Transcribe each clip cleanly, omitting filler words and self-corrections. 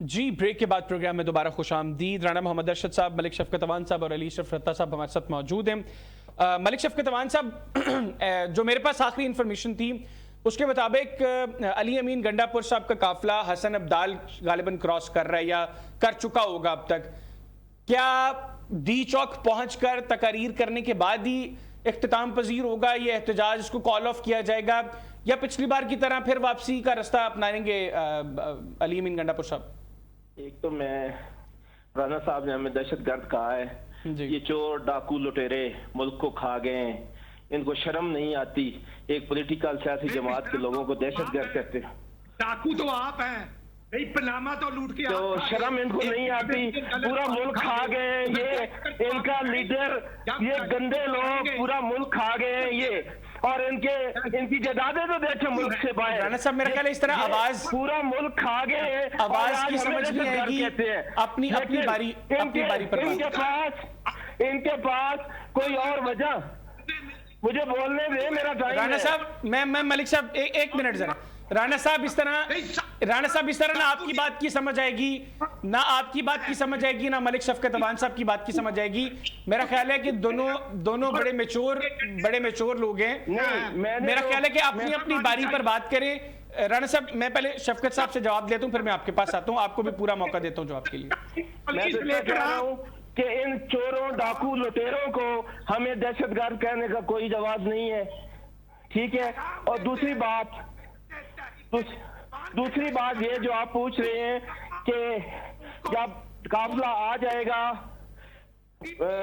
जी, break के बाद programme में दोबारा खुशामदीद। राना मोहम्मद अरशद साहब, मलिक शफकत अवान साहब और अली अशरफ रत्ता साहब हमारे साथ मौजूद हैं। मलिक शफकत अवान साहब, जो मेरे पास आखिरी इंफॉर्मेशन थी उसके मुताबिक अली अमीन गंडापुर साहब का काफिला हसन अब्दाल गालिबन क्रॉस कर रहा है या कर चुका होगा अब तक। क्या डी चौक पहुंचकर तकारीर करने के बाद ही इख्तिताम पजीर होगा ये एहतजाज, इसको कॉल ऑफ किया जाएगा या पिछली बार की तरह फिर वापसी का रास्ता अपनाएंगे अली अमीन गंडापुर साहब? एक तो मैं राना साहब ने हमें दहशतगर्द कहा है, ये चोर डाकू लुटेरे मुल्क को खा गए हैं, इनको शर्म नहीं आती, एक पॉलिटिकल सियासी जमात के लोगों को दहशतगर्द कहते हैं। डाकू तो आप हैं, पनामा तो लूट के तो शर्म इनको नहीं आती, पूरा मुल्क खा गए हैं ये, इनका लीडर, ये गंदे लोग पूरा मुल्क खा गए हैं ये, और इनकी जायदादें तो देखे मुल्क से बाहर। राना साहब मेरा ख्याल है इस तरह आवाज पूरा मुल्क खा गए हैं, आवाज की समझ नहीं आएगी। अपनी बारी पर इनके पास कोई और वजह, मुझे बोलने दे, मेरा टाइम। राना साहब मैं मलिक साहब एक मिनट जरा। राना साहब इस तरह ना आपकी बात की समझ आएगी, ना आपकी बात की समझ आएगी, ना मलिक शफकत अवान साहब की बात की समझ आएगी। मेरा ख्याल है कि दोनों बड़े मेच्योर लोग हैं। मेरा ख्याल है कि अपनी बारी पर बात करें। राना साहब मैं पहले शफकत साहब से जवाब देता हूं, फिर मैं आपके पास आता हूं, आपको भी पूरा मौका देता हूं जवाब के लिए। मैं तो कह रहा हूं कि इन चोरों डाकू लुटेरों को हमें दहशतगर्द कहने का कोई जवाब नहीं है, ठीक है। और दूसरी बात ये जो आप पूछ रहे हैं कि जब काफिला आ जाएगा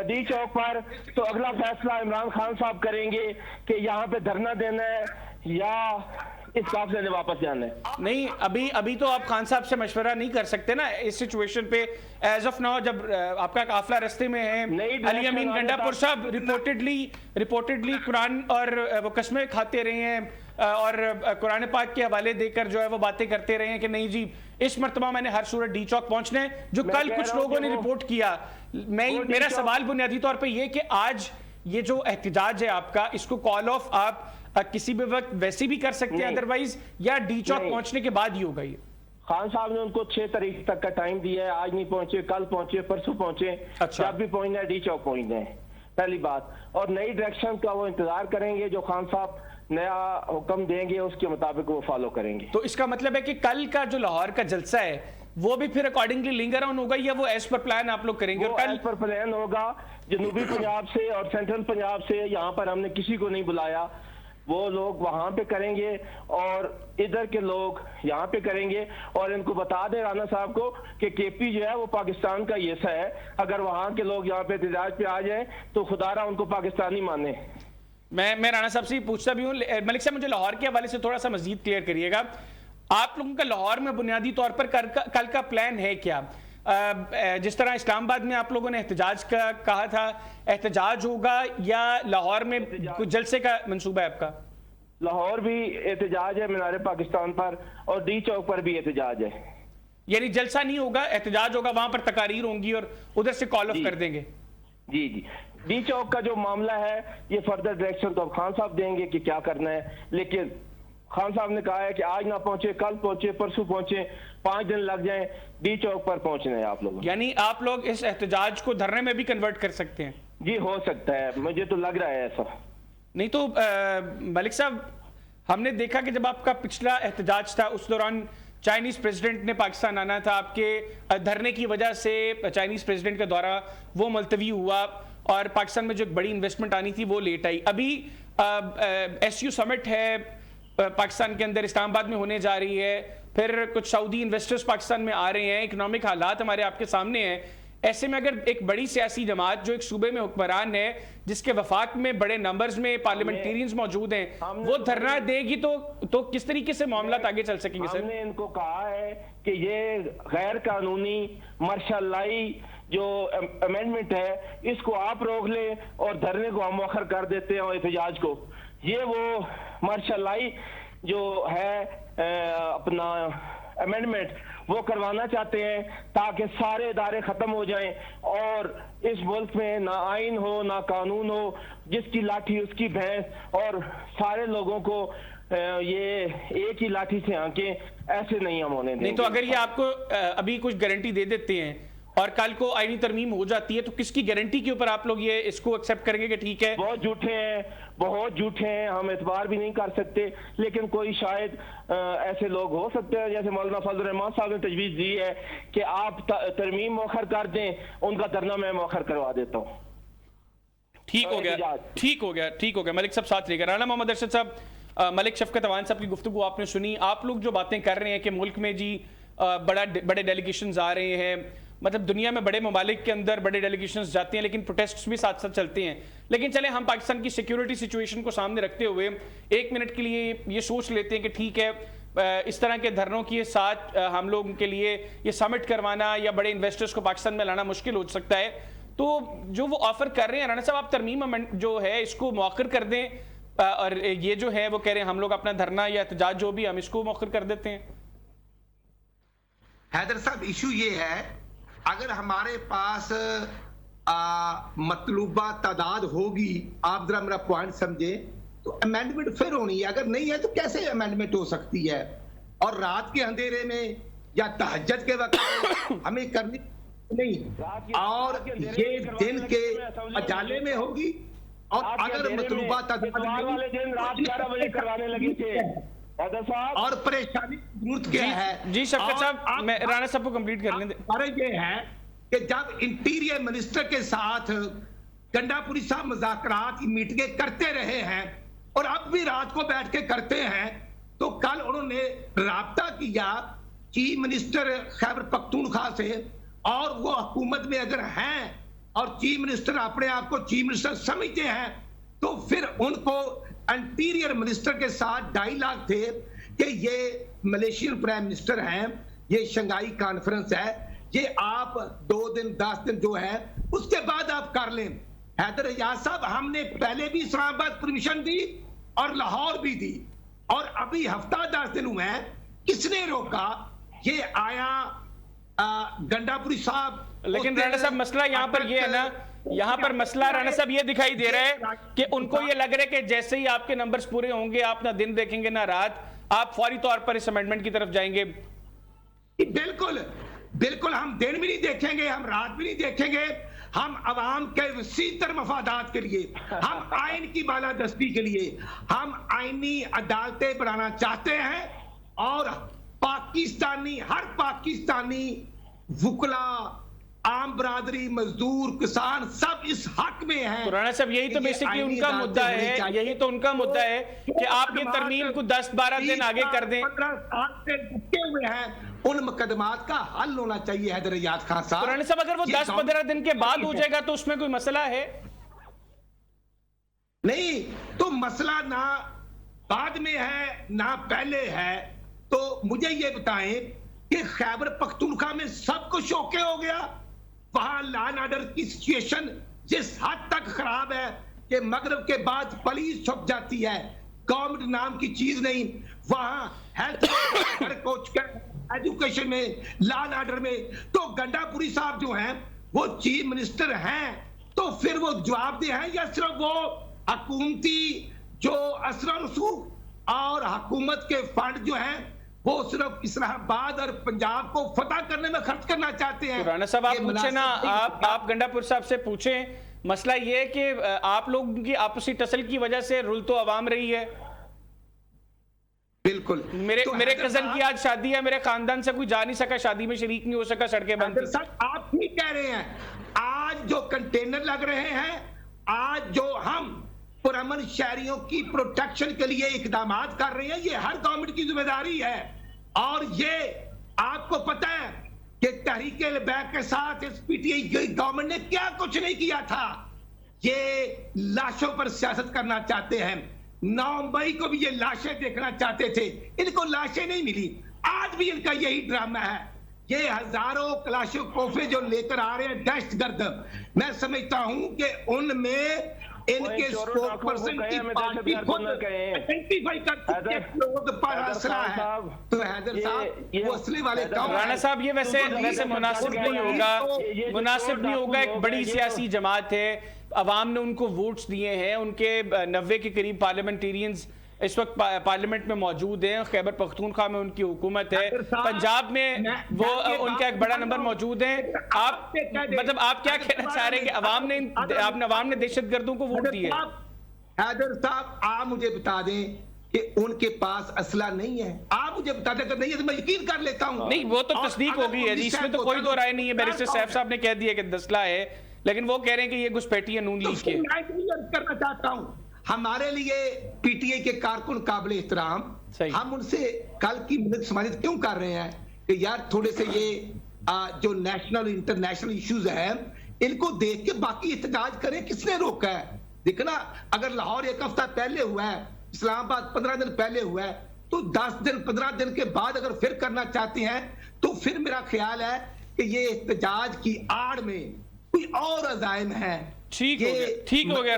डी चौक पर तो अगला फैसला इमरान खान साहब करेंगे कि यहाँ पे धरना देना है या इस काफिले ने वापस जाना है। नहीं, अभी तो आप खान साहब से मशवरा नहीं कर सकते ना इस सिचुएशन पे। एज ऑफ नाउ जब आपका काफिला रास्ते में है, अली अमीन गंडापुर साहब रिपोर्टेडली कुरान और वो कस्में खाते रहे हैं और कुरान पाक के हवाले देकर जो है वो बातें करते रहे हैं कि नहीं जी इस मर्तबा मैंने हर सूरत डी चौक पहुंचना है, जो कल कुछ लोगों ने रिपोर्ट किया। मेरा सवाल बुनियादी तौर पर यह कि आज ये जो एहतजाज है आपका, इसको कॉल ऑफ आप किसी भी वक्त वैसे भी कर सकते हैं अदरवाइज, या डी चौक पहुंचने के बाद ही होगा ये? खान साहब ने उनको 6 तारीख तक का टाइम दिया है, आज नहीं पहुंचे, कल पहुंचे, परसों पहुंचे। अच्छा। जब भी पहुंचना है डी चौक पहुंचना है, पहली बात। और नई डायरेक्शन का वो इंतजार करेंगे, जो खान साहब नया हुक्म देंगे उसके मुताबिक वो फॉलो करेंगे। तो इसका मतलब है कि कल का जो लाहौर का जलसा है वो भी फिर अकॉर्डिंगली लिंगर ऑन होगा या वो एज पर प्लान आप लोग करेंगे? वो एज पर प्लान होगा। जनूबी पंजाब से और सेंट्रल पंजाब से यहाँ पर हमने किसी को नहीं बुलाया, वो लोग वहां पे करेंगे और इधर के लोग यहाँ पे करेंगे। और इनको बता दें राना साहब को कि केपी जो है वो पाकिस्तान का हिस्सा है, अगर वहां के लोग यहाँ पे एहतजाज पे आ जाए तो खुदारा उनको पाकिस्तानी माने। मैं राणा साहब से पूछता भी हूँ। मलिक साहब मुझे लाहौर के हवाले से थोड़ा सा मजीद क्लियर करिएगा, आप लोगों का लाहौर में बुनियादी तौर पर कल का प्लान है क्या? जिस तरह इस्लामाबाद में आप लोगों ने एहतजाज का कहा था, एहतजाज होगा या लाहौर में कुछ जलसे का मंसूबा है आपका? लाहौर भी एहतजाज है मीनार पाकिस्तान पर, और डी चौक पर भी एहतजाज है। यानी जलसा नहीं होगा, एहतजाज होगा, वहां पर तकारीर होंगी और उधर से कॉल ऑफ कर देंगे? जी। डी चौक का जो मामला है ये फर्दर डायरेक्शन तो अब खान साहब देंगे कि क्या करना है, लेकिन खान साहब ने कहा है कि आज ना पहुंचे, कल पहुंचे, परसों पहुंचे, 5 दिन लग जाएं, डी चौक पर पहुंचना है आप लोगों। यानी आप लोग इस एहतजाज को धरने में भी कन्वर्ट कर सकते हैं? जी हो सकता है, मुझे तो लग रहा है ऐसा। नहीं तो मलिक साहब हमने देखा कि जब आपका पिछला एहतजाज था उस दौरान चाइनीज प्रेसिडेंट ने पाकिस्तान आना था, आपके धरने की वजह से चाइनीज प्रेसिडेंट का दौरा वो मुलतवी हुआ और पाकिस्तान में जो एक बड़ी इन्वेस्टमेंट आनी थी वो लेट आई। अभी SU समिट है पाकिस्तान के अंदर, इस्लामाबाद में होने जा रही है, फिर कुछ सऊदी इन्वेस्टर्स पाकिस्तान में आ रहे हैं, इकोनॉमिक हालात हमारे आपके सामने हैं। ऐसे में अगर एक बड़ी सियासी जमात जो एक सूबे में हुक्मरान है, जिसके वफाक में बड़े नंबर्स में पार्लियामेंटेरियंस मौजूद हैं, वो धरना देगी तो किस तरीके से मामला आगे चल सकेंगे? सर हमने इनको कहा है कि ये गैर कानूनी मार्शल लाई जो अमेंडमेंट है इसको आप रोक लें और धरने को हम मौखर कर देते हैं और एहतजाज को। ये वो मार्शल लाई जो है अपना अमेंडमेंट वो करवाना चाहते हैं ताकि सारे इदारे खत्म हो जाएं और इस मुल्क में ना आइन हो ना कानून हो, जिसकी लाठी उसकी भैंस, और सारे लोगों को ये एक ही लाठी से आंके ऐसे नहीं हम होने देंगे। नहीं तो अगर ये आपको अभी कुछ गारंटी दे देते हैं और कल को आईनी तरमीम हो जाती है तो किसकी गारंटी के ऊपर आप लोग ये इसको एक्सेप्ट करेंगे कि ठीक है? बहुत झूठे हैं, हम एतबार भी नहीं कर सकते, लेकिन कोई शायद ऐसे लोग हो सकते हैं, जैसे मौलाना फजल रहमान साहब ने तजवीज़ दी है कि आप तरमीम मौखर कर दें, उनका धरना मैं मौखर करवा देता हूँ। ठीक हो गया मलिक साहब साथ लेकर। राना मोहम्मद अरशद साहब, मलिक शफकत अवान साहब की गुफ्तगू आपने सुनी। आप लोग जो बातें कर रहे हैं कि मुल्क में जी बड़े डेलीगेशंस आ रहे हैं, मतलब दुनिया में बड़े ममालिक के अंदर बड़े डेलीगेशंस जाते हैं लेकिन प्रोटेस्ट भी साथ साथ चलते हैं, लेकिन चले हम पाकिस्तान की सिक्योरिटी सिचुएशन को सामने रखते हुए एक मिनट के लिए ये सोच लेते हैं कि ठीक है इस तरह के धरनों के साथ हम लोगों के लिए ये समिट करवाना या बड़े इन्वेस्टर्स को पाकिस्तान में लाना मुश्किल हो सकता है, तो जो वो ऑफर कर रहे हैं राना साहब, आप तरमीम जो है इसको मौखर कर दें, और ये जो है वो कह रहे हैं हम लोग अपना धरना या एहतजाज जो भी हम इसको मौखर कर देते हैं। हैदर साहब, इशू ये है, अगर हमारे पास मतलूबा तादाद होगी, आप जरा मेरा पॉइंट समझे, तो अमेंडमेंट फिर होनी है। अगर नहीं है तो कैसे अमेंडमेंट हो सकती है? और रात के अंधेरे में या तहज्जुद के वक्त हमें करनी नहीं, और ये दिन के अजाले में होगी। और अगर मतलूबा तादाद वाले दिन रात 11 बजे करवाने लगे थे और परेशानी जरूरत क्या है? जी शफकत साहब, मैं राणा साहब को कंप्लीट कर लें। फर्क ये है कि जब इंटीरियर मिनिस्टर के साथ गंडापुरी साहब मुज़ाकरात की मीटिंगें करते रहे हैं और अब भी रात को बैठ के करते हैं, तो कल उन्होंने राब्ता किया चीफ मिनिस्टर खैबर पख्तूनख्वा से, और वो हुकूमत में अगर हैं और चीफ मिनिस्टर अपने आप को चीफ मिनिस्टर समझते हैं, तो फिर उनको इंटीरियर मिनिस्टर के साथ डायलॉग थे कि ये मलेशियन प्राइम मिनिस्टर हैं, ये शंघाई कॉन्फ्रेंस है, ये आप 2 दिन 10 दिन जो है उसके बाद आप कर लें। हैदर रियाज साहब, हमने पहले भी इस्लामाबाद परमिशन दी और लाहौर भी दी, और अभी हफ्ता 10 दिन हुए हैं, किसने रोका? ये आया गंडापुरी साहब। लेकिन राणा साहब मसला यहाँ पर ये है ना, यहाँ पर मसला राणा साहब ये दिखाई दे रहा है कि उनको ये लग रहा है कि जैसे ही आपके नंबर्स पूरे होंगे, आप ना दिन देखेंगे ना रात, आप फौरी तौर पर इस अमेंडमेंट की तरफ जाएंगे। बिल्कुल हम दिन भी नहीं देखेंगे, हम रात भी नहीं देखेंगे, हम अवाम के वसीतर मफादात के लिए, हम आइन की बालादस्ती के लिए, हम आइनी अदालतें बनाना चाहते हैं, और हर पाकिस्तानी वुकला, आम बरादरी, मजदूर, किसान सब इस हक में हैं। तो राणा साहब यही तो बेसिकली उनका मुद्दा है, यही तो उनका मुद्दा है कि आप ये तरमीम को 10-12 दिन आगे कर दें। 15 साल से रुके हुए हैं, उन मुकदमात का हल होना चाहिए हैदर रियाज खान साहब। तो राणा साहब अगर वो 10-15 दिन के बाद हो जाएगा तो उसमें कोई मसला है? नहीं, तो मसला ना बाद में है ना पहले है। तो मुझे ये बताएं कि खैबर पख्तूनख्वा में सब कुछ ओके हो गया? वहां लॉ एंड ऑर्डर की सिचुएशन जिस हद तक खराब है कि मगरिब के बाद पुलिस छुप जाती है, गवर्नमेंट नाम की चीज नहीं, वहां हेल्थ एजुकेशन में, लॉ एंड ऑर्डर में। तो गंडापुरी साहब जो हैं वो चीफ मिनिस्टर हैं, तो फिर वो जवाबदेह हैं या सिर्फ वो हुकूमती जो असर रसूख और हुकूमत के फंड जो हैं वो सिर्फ इस्लामाबाद और पंजाब को फतह करने में खर्च करना चाहते हैं? तो राणा साहब आप पूछे ना, आप गंडापुर साहब से पूछें। मसला ये है कि आप लोगों की आपसी टसल की वजह से रुल तो आवाम रही है। बिल्कुल, मेरे कजन की आज शादी है, मेरे खानदान से कोई जा नहीं सका, शादी में शरीक नहीं हो सका, सड़कें बंद थी। आप ठीक कह रहे हैं। आज जो कंटेनर लग रहे हैं, आज जो हम पुरअमन शहरियों की प्रोटेक्शन के लिए इकदाम कर रहे हैं, ये हर गवर्नमेंट की जिम्मेदारी है। और ये आपको पता है कि तहरीके लबैक के साथ इस पीटीआई गवर्नमेंट ने क्या कुछ नहीं किया था। ये लाशों पर सियासत करना चाहते हैं। 9 मई को भी ये लाशें देखना चाहते थे, इनको लाशें नहीं मिली। आज भी इनका यही ड्रामा है। ये हजारों क्लाशो कोफे जो लेकर आ रहे हैं दहशतगर्द, मैं समझता हूं कि उनमें इनके स्पोक्सपर्सन की पार्टी खुद आइडेंटिफाई करती है लोग पर असला है। तो हैदर साहब वो असली वाले कौन? राणा साहब ये वैसे मुनासिब नहीं होगा, मुनासिब नहीं होगा। एक बड़ी सियासी जमात है, अवाम ने उनको वोट्स दिए हैं, उनके 90 के करीब पार्लियामेंटेरियंस इस वक्त पार्लियामेंट में मौजूद हैं, खैबर पख्तूनख्वा में उनकी हुकूमत है, पंजाब में वो उनका एक बड़ा नंबर मौजूद है। आप मतलब आप क्या कहना चाह रहे हैं कि अवाम ने दहशतगर्दों को वोट दिए? हैदर साहब, आप मुझे बता दें कि उनके पास असला नहीं है। आप मुझे बता दें, अगर नहीं है तो मैं यकीन कर लेता हूं। नहीं, वो तो तस्दीक हो गई है जी, इसमें तो कोई दो राय नहीं है। बैरिस्टर सैफ साहब ने कह दिया कि असला है, लेकिन वो कह रहे हैं कि ये घुसपैठी है नून लीग के। मैं करना चाहता हूं, हमारे लिए पीटीआई के कारकुन काबिल एहतराम, हम उनसे कल की मदद समाजित क्यों कर रहे हैं कि यार थोड़े से ये जो नेशनल इंटरनेशनल इश्यूज है इनको देख के बाकी एहतजाज करें। किसने रोका है? देखना, अगर लाहौर एक हफ्ता पहले हुआ है, इस्लामाबाद 15 दिन पहले हुआ है, तो 10 दिन 15 दिन के बाद अगर फिर करना चाहते हैं तो फिर मेरा ख्याल है कि ये एहतजाज की आड़ में कोई और अजाइम है। ठीक हो गया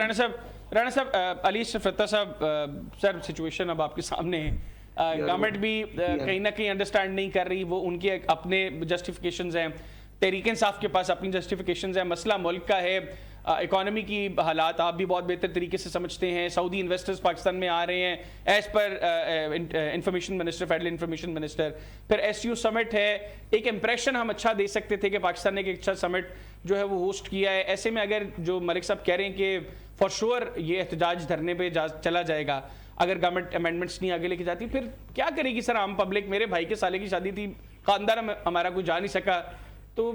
राणा साहब, अली शफरत्ता साहब, सर सिचुएशन अब आपके सामने है। गवर्नमेंट भी कहीं ना कहीं अंडरस्टैंड नहीं कर रही, वो उनके अपने जस्टिफिकेशंस हैं, तहरीक इंसाफ के पास अपनी जस्टिफिकेशंस हैं। मसला मुल्क का है, इकोनॉमी की हालात आप भी बहुत बेहतर तरीके से समझते हैं। सऊदी इन्वेस्टर्स पाकिस्तान में आ रहे हैं as per information minister, federal information minister. फिर SU समिट है, एक इंप्रेशन हम अच्छा दे सकते थे कि पाकिस्तान ने एक अच्छा समिट जो है वो होस्ट किया है। ऐसे में अगर जो मलिक साहब कह रहे हैं कि फॉर श्योर ये एहतजाज धरने पे चला जाएगा अगर गवर्नमेंट अमेंडमेंट्स नहीं आगे लेके जाती, फिर क्या करेगी सर आम पब्लिक? मेरे भाई के साले की शादी थी, खानदान हमारा कोई जा नहीं सका, तो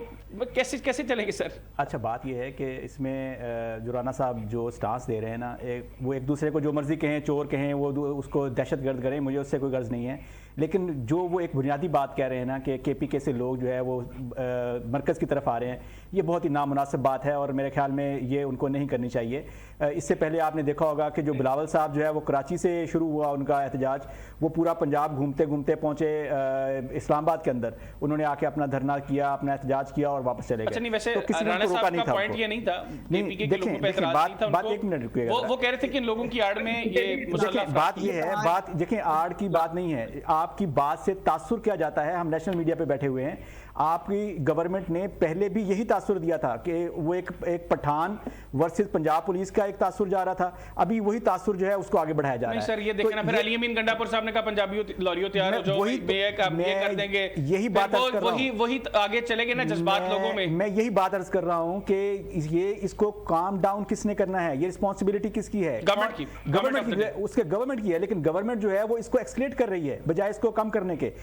कैसे चलेंगे सर? अच्छा, बात यह है कि इसमें जो राना साहब जो स्टांस दे रहे हैं ना, वो एक दूसरे को जो मर्जी कहें, चोर कहें, वो उसको दहशतगर्द करें, मुझे उससे कोई गर्ज नहीं है। लेकिन जो वो एक बुनियादी बात कह रहे हैं ना कि KPK से लोग जो है वो मरकज़ की तरफ आ रहे हैं, ये बहुत ही नामुनासिब बात है और मेरे ख्याल में ये उनको नहीं करनी चाहिए। इससे पहले आपने देखा होगा कि जो बिलावल साहब जो है वो कराची से शुरू हुआ उनका एहतजाज, वो पूरा पंजाब घूमते घूमते पहुंचे इस्लामाबाद के अंदर, उन्होंने आके अपना धरना किया, अपना एहतजाज किया और वापस चले गए। वैसे तो किसी ने रोका नहीं था। पॉइंट ये नहीं था, बात एक मिनट रुकिएगा, वो कह रहे थे कि इन लोगों की आड़ में ये बात ये है, बात देखिए आड़ की बात नहीं है, आपकी बात से तासुर किया जाता है। हम नेशनल मीडिया पे बैठे हुए हैं, आपकी गवर्नमेंट ने पहले भी यही तासुर दिया था कि वो एक पठान वर्सेस पंजाब पुलिस का एक तासुर जा रहा था, अभी वही तासुर जो है उसको आगे बढ़ाया जा रहा है। सर ये देखना, फिर अली अमीन गंडापुर साहब ने कहा पंजाबी लॉरियो तैयार हो जाओ, वही कर देंगे, यही बात वही आगे चलेंगे ना जज्बात लोगों में। मैं यही बात अर्ज कर रहा हूं कि ये इसको काम डाउन किसने करना है, ये रिस्पांसिबिलिटी किसकी है? गवर्नमेंट की है, लेकिन गवर्नमेंट जो है वो इसको एक्सलेट कर रही है बजाय इसको कम करने के।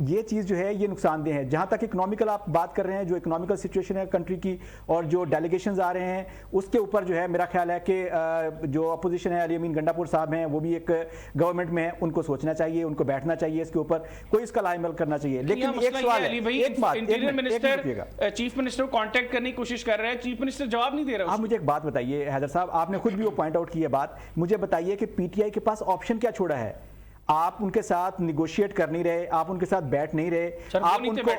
ये चीज जो है ये नुकसानदेह है। जहां तक इकोनॉमिकल आप बात कर रहे हैं, जो इकोनॉमिकल सिचुएशन है कंट्री की और जो डेलीगेशंस आ रहे हैं उसके ऊपर जो है मेरा ख्याल है कि जो अपोजिशन है, अली अमीन गंडापुर साहब हैं, वो भी एक गवर्नमेंट में है, उनको सोचना चाहिए, उनको बैठना चाहिए इसके ऊपर, कोई इसका लाइमल करना चाहिए। लेकिन एक सवाल है, एक बात, इंटीरियर मिनिस्टर चीफ मिनिस्टर को कांटेक्ट करने की कोशिश कर रहे हैं, चीफ मिनिस्टर जवाब नहीं दे रहा। आप मुझे एक बात बताइए हैदर साहब, आपने खुद भी वो पॉइंट आउट की है बात, मुझे बताइए कि PTI के पास ऑप्शन क्या छोड़ा है? आप उनके साथ निगोशिएट कर नहीं रहे, आप उनके साथ बैठ नहीं रहे, आप उनको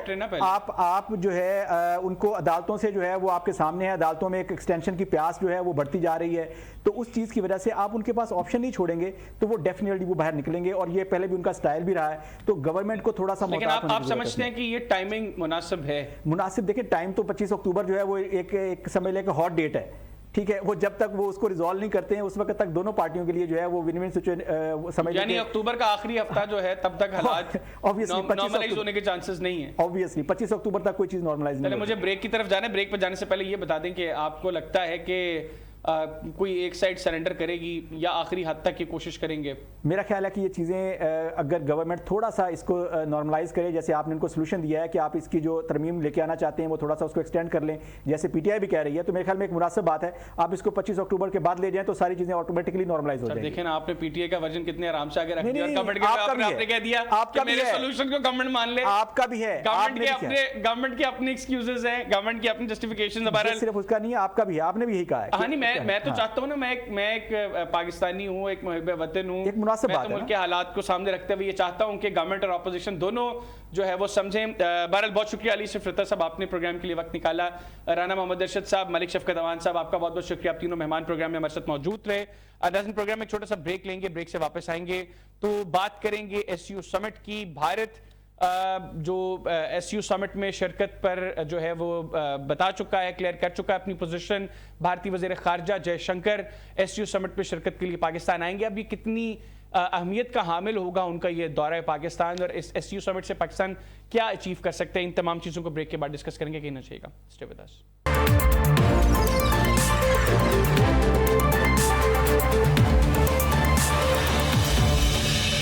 आप जो है उनको अदालतों से जो है वो आपके सामने है, अदालतों में एक एक्सटेंशन की प्यास जो है वो बढ़ती जा रही है, तो उस चीज की वजह से आप उनके पास ऑप्शन नहीं छोड़ेंगे तो वो डेफिनेटली वो बाहर निकलेंगे, और ये पहले भी उनका स्टाइल भी रहा है। तो गवर्नमेंट को थोड़ा सा आप समझते हैं कि ये टाइमिंग मुनासिब है? मुनासिब देखिए, टाइम तो 25 अक्टूबर जो है वो एक समझ लें कि हॉट डेट है, ठीक है, वो जब तक वो उसको रिजॉल्व नहीं करते हैं उस वक्त तक दोनों पार्टियों के लिए जो है वो विन-विन सिचुएशन समझ, यानी अक्टूबर का आखिरी हफ्ता जो है तब तक हालात नॉर्मलाइज होने के चांसेस नहीं है। ऑब्वियसली 25 अक्टूबर तक कोई चीज नॉर्मलाइज नहीं। मुझे ब्रेक की तरफ जाना है, ब्रेक पर जाने से पहले ये बता दें कि आपको लगता है कि कोई एक साइड सरेंडर करेगी या आखिरी हद तक की कोशिश करेंगे? मेरा ख्याल है कि ये चीज़ें अगर गवर्नमेंट थोड़ा सा इसको नॉर्मलाइज करे, जैसे आपने इनको सोल्यूशन दिया है कि आप इसकी जो तरमीम लेके आना चाहते हैं वो थोड़ा सा उसको एक्सटेंड कर लें, जैसे PTI भी कह रही है, तो मेरे ख्याल में एक मुनासिब बात है। आप इसको 25 अक्टूबर के बाद ले जाएं तो सारी चीजें ऑटोमेटिकली नॉर्मलाइज हो जाएंगी। देखें ना, आपने PTI का वर्जन कितने आराम से आगे रख दिया, आपने कह दिया आपका मेरे सॉल्यूशन को गवर्नमेंट मान ले, आपका भी है, गवर्नमेंट के अपने एक्सक्यूजेस हैं, गवर्नमेंट की अपनी जस्टिफिकेशन, सिर्फ उसका नहीं है, आपका भी है, आपने भी यही कहा है। हाँ नहीं, मैं तो चाहता हूँ, मैं एक पाकिस्तानी हूँ, एक मुहिब वतन हूँ, एक मुनासिब बात है, मुल्क के हालात को सामने रखते हुए ये चाहता हूँ कि गवर्नमेंट और ऑपोजिशन दोनों जो है वो समझें। बहरहाल बहुत शुक्रिया अली शफरत्ता साहब, आपने प्रोग्राम के लिए वक्त निकाला। राना मोहम्मद अरशद साहब, मलिक शफकत अवान साहब, आपका बहुत बहुत शुक्रिया, आप तीनों मेहमान प्रोग्राम में हमारे साथ मौजूद रहे। नाज़रीन, प्रोग्राम में छोटा सा ब्रेक लेंगे, ब्रेक से वापस आएंगे तो बात करेंगे SU समिट की। भारत जो SU समिट में शिरकत पर जो है वो बता चुका है, क्लियर कर चुका है अपनी पोजीशन। भारतीय वज़ीर ख़ारजा जयशंकर SU समिट में शिरकत के लिए पाकिस्तान आएंगे। अब ये कितनी अहमियत का हामिल होगा उनका ये दौरा है पाकिस्तान, और इस SCO समिट से पाकिस्तान क्या अचीव कर सकते हैं, इन तमाम चीज़ों को ब्रेक के बाद डिस्कस करेंगे। कहीं ना चाहिएगा, स्टे विद अस।